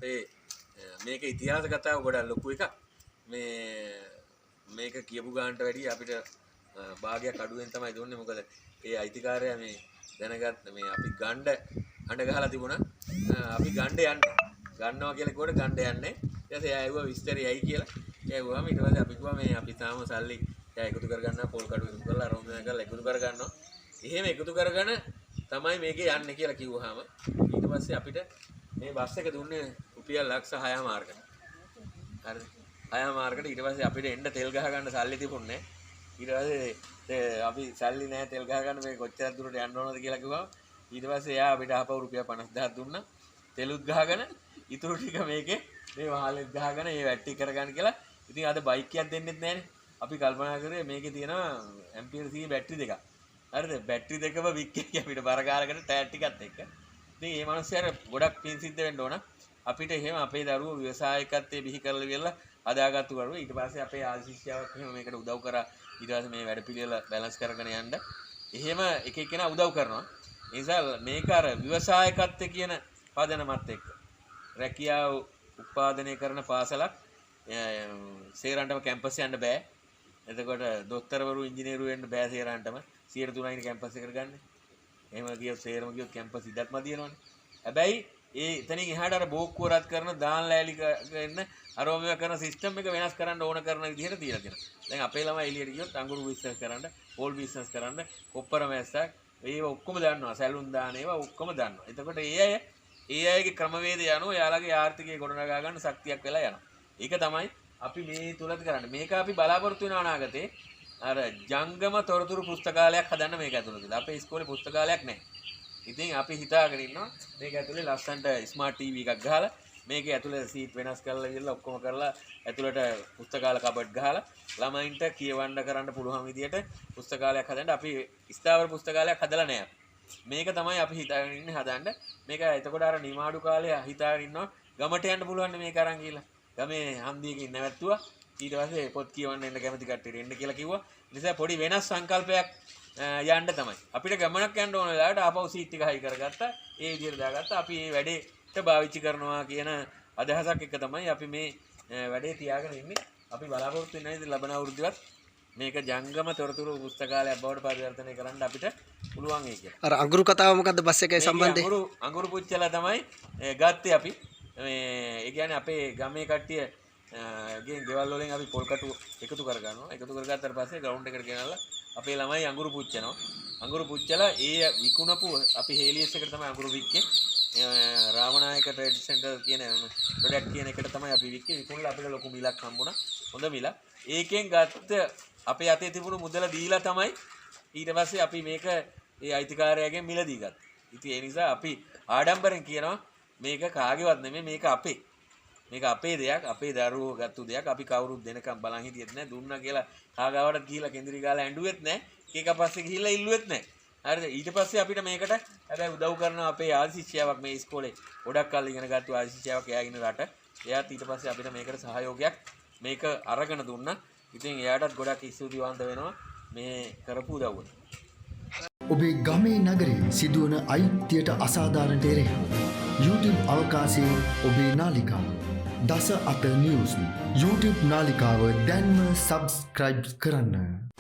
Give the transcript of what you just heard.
අපේ මේක ඉතිහාස කතාව ගොඩක් ලොකු එකක්. මේක කියපු ගානට වැඩිය අපිට භාගයක් අඩුවෙන් තමයි දුන්නේ. මොකද ඒ අයිතිකාරයා මේ දැනගත්ත මේ අපි ගණ්ඩ අඬ ගහලා තිබුණා. අපි ගණ්ඩ යන්නේ. ගන්නවා කියලා කිව්වට ගණ්ඩ යන්නේ. ඊට පස්සේ එයා ඇහුවා විස්තරي ඇයි කියලා. එයාම ඊට පස්සේ අපි කිව්වා මේ අපි තාම සල්ලි එකතු කරගන්නවා පොල් කඩු එකතු කරලා අරමුණ කරලා එකතු කරගන්නවා. එහෙම එකතු කරගෙන තමයි මේකේ යන්නේ කියලා කිව්වහම ඊට පස්සේ අපිට මේ බස් එක දුන්නේ රුපියල් ලක්ෂ 6 මාර්කට. හරිද? 6 මාර්කට ඊට පස්සේ අපිට එන්න තෙල් ගහ ගන්න සල්ලි තිබුණේ. ඊට පස්සේ අපි සල්ලි නැහැ තෙල් ගහ ගන්න මේ කොච්චර දුරට යන්න ඕනද කියලා කිව්වා. ඊට පස්සේ එයා අපිට ආපහු රුපියල් 50000 දුන්නා. තෙලුත් ගහගෙන ඉතුරු ටික මේකේ මේ වහලෙත් ගහගෙන ඒ වැට්ටි කරගන්න කියලා. ඉතින් අද බයික් එකක් දෙන්නෙත් නැහනේ. අපි කල්පනා කරේ මේකේ තියෙනවා ඇම්පියර් 100 බැටරි දෙකක්. හරිද? බැටරි දෙකම වික්කේ අපිට බර ගානකට ටයර් ටිකත් එක්ක. ඉතින් මේ මිනිස්සුන්ට ගොඩක් පින් සිද්ධ වෙන්න ඕන. අපිට එහෙම අපේ දරුවෝ ව්‍යවසායකත්වයේ බිහි කරලා ගිහලා හදාගත්තු කරුවෝ. ඊට පස්සේ අපේ ආශිෂ්‍යාවක් එහෙම මේකට උදව් කරා. ඊට පස්සේ මේ වැඩ පිළිවෙල බැලන්ස් කරගෙන යන්න. එහෙම එක එක්කෙනා උදව් කරනවා. ඒ නිසා මේක අර ව්‍යවසායකත්වයේ කියන පදනමත් එක්ක රැකියාව උත්පාදනය කරන පාසලක් සේරන්ටම කැම්පස් යන්න බෑ. එතකොට දොස්තරවරු ඉංජිනේරු වෙන්න බෑ සේරන්ටම. 103යිනේ කැම්පස් එකට ගන්න. එහෙම ගියොත් සේරම ගියොත් කැම්පස් ඉදත් මදිනවනේ. හැබැයි ඒ එතනින් එහාට අර බෝක්කුව රත් කරන දාන ලෑලි ගන්න අරෝමය කරන සිස්ටම් එක වෙනස් කරන්න ඕන කරන විදිහට තියලා තියෙනවා. දැන් අපේ ළමයි එළියට ගියොත් අඟුරු බිස්නස් කරන්න, පෝල් බිස්නස් කරන්න, කොප්පර මැස්සක් ඒව ඔක්කොම දන්නවා. සැලුන් දාන ඒවා ඔක්කොම දන්නවා. එතකොට ඒ අයගේ ක්‍රමවේදය අනුව යාළගේ ආර්ථිකය ගොඩනගා ගන්න ශක්තියක් වෙලා යනවා. ඒක තමයි අපි මේ තුලත් කරන්නේ. මේක අපි බලාපොරොත්තු වෙන අනාගතේ අර ජංගම තොරතුරු පුස්තකාලයක් හදන්න මේක ඇතුළත. අපේ ඉස්කෝලේ පුස්තකාලයක් නැහැ. ඉතින් අපි හිතාගෙන ඉන්නවා මේක ඇතුලේ ලස්සනට ස්මාර්ට් ටීවී එකක් ගහලා මේක ඇතුලේ සීට් වෙනස් කරලා ඉල්ලලා ඔක්කොම කරලා ඇතුලට පුස්තකාල කබඩ් ගහලා ළමයින්ට කියවන්න කරන්න පුළුවන් විදියට පුස්තකාලයක් හදන්න අපි ස්ථාවර පුස්තකාලයක් හදලා නැහැ. මේක තමයි අපි හිතාගෙන ඉන්නේ හදන්න. මේක එතකොට අර නිමාඩු කාලේ හිතාගෙන ඉන්නවා ගමට යන්න පුළුවන් මේක අරන් ගිහලා. ගමේ හන්දියකින් නැවැත්තුවා. ඊට පස්සේ පොත් කියවන්න එන්න කැමති කට්ටියට එන්න කියලා කිව්වා. ඒ නිසා පොඩි වෙනස් සංකල්පයක් යන්න තමයි. අපිට ගමනක් යන්න ඕන වෙලාවට ආපහු සීට් එක හයි කරගත්තා. ඒ විදිහට දාගත්තා. අපි මේ වැඩේට පාවිච්චි කරනවා කියන අදහසක් එක තමයි අපි මේ වැඩේ තියාගෙන ඉන්නේ. අපි බලාපොරොත්තු වෙන ඉතින් ලබන අවුරුද්දේවත් මේක ජංගම තොරතුරු පුස්තකාලයක් බවට පරිවර්තනය කරන්න අපිට පුළුවන් ඒ කියලා. අර අඟුරු කතාව මොකද්ද බස් එකේ සම්බන්ධයෙන්? අඟුරු පුච්චලා තමයි ගත්තේ අපි. ඒ කියන්නේ අපේ ගමේ කට්ටිය ගෙන් ගෙවල් වලින් අපි පොල් කටු එකතු කරගන්නවා. එකතු කරගත්තාට පස්සේ ග්‍රවුන්ඩ් එකට ගෙනල්ලා අපේ ළමයි අඟුරු පුච්චනවා. අඟුරු පුච්චලා ඒ විකුණපු අපි හේලියස් එකට තමයි අඟුරු වික්කේ. රාමනායක ට්‍රේඩ් සෙන්ටර් කියන ප්‍රොඩක්ට් කියන එකට තමයි අපි වික්කේ. විකුණලා අපිට ලොකු මිලක් හම්බුණා. හොඳ මිලක්. ඒකෙන් ගත්ත අපේ අතේ තිබුණු මුදල දීලා තමයි ඊට පස්සේ අපි මේක ඒ අයිතිකාරයාගෙන් මිලදී ගත්තා. ඉතින් ඒ නිසා අපි ආඩම්බරෙන් කියනවා මේක කාගේවත් නෙමෙයි මේක අපේ. මේක අපේ දෙයක්, අපේ දරුවෝ ගත්තු දෙයක්. අපි කවුරුත් දෙනකම් බලන් හිටියෙත් නැහැ. දුන්නා කියලා කාගාවටත් ගිහිල්ලා කෙන්දිරි ගාලා ඇඬුවෙත් නැහැ. ඒක පස්සේ ගිහිල්ලා ඉල්ලුවෙත් නැහැ. හරිද? ඊට පස්සේ අපිට මේකට හැබැයි උදව් කරන අපේ ආශිෂ්‍යාවක් මේ ඉස්කෝලේ ගොඩක් කල් ඉගෙන ගත්තු ආශිෂ්‍යාවක් එයා ඉන්න රට. එයාත් ඊට පස්සේ අපිට මේකට සහයෝගයක් මේක අරගෙන දුන්නා. ඉතින් එයාටත් ගොඩක් ස්තුතිවන්ත වෙනවා මේ කරපු උදව්වට. ඔබේ ගමේ නගරේ සිදුවන අයිතියට අසාධාරණට එරෙහිව YouTube අවකාශයේ ඔබේ නාලිකාව දස අත නිවුස් YouTube නාලිකාව දැන්ම සබ්ස්ක්‍රයිබ් කරන්න.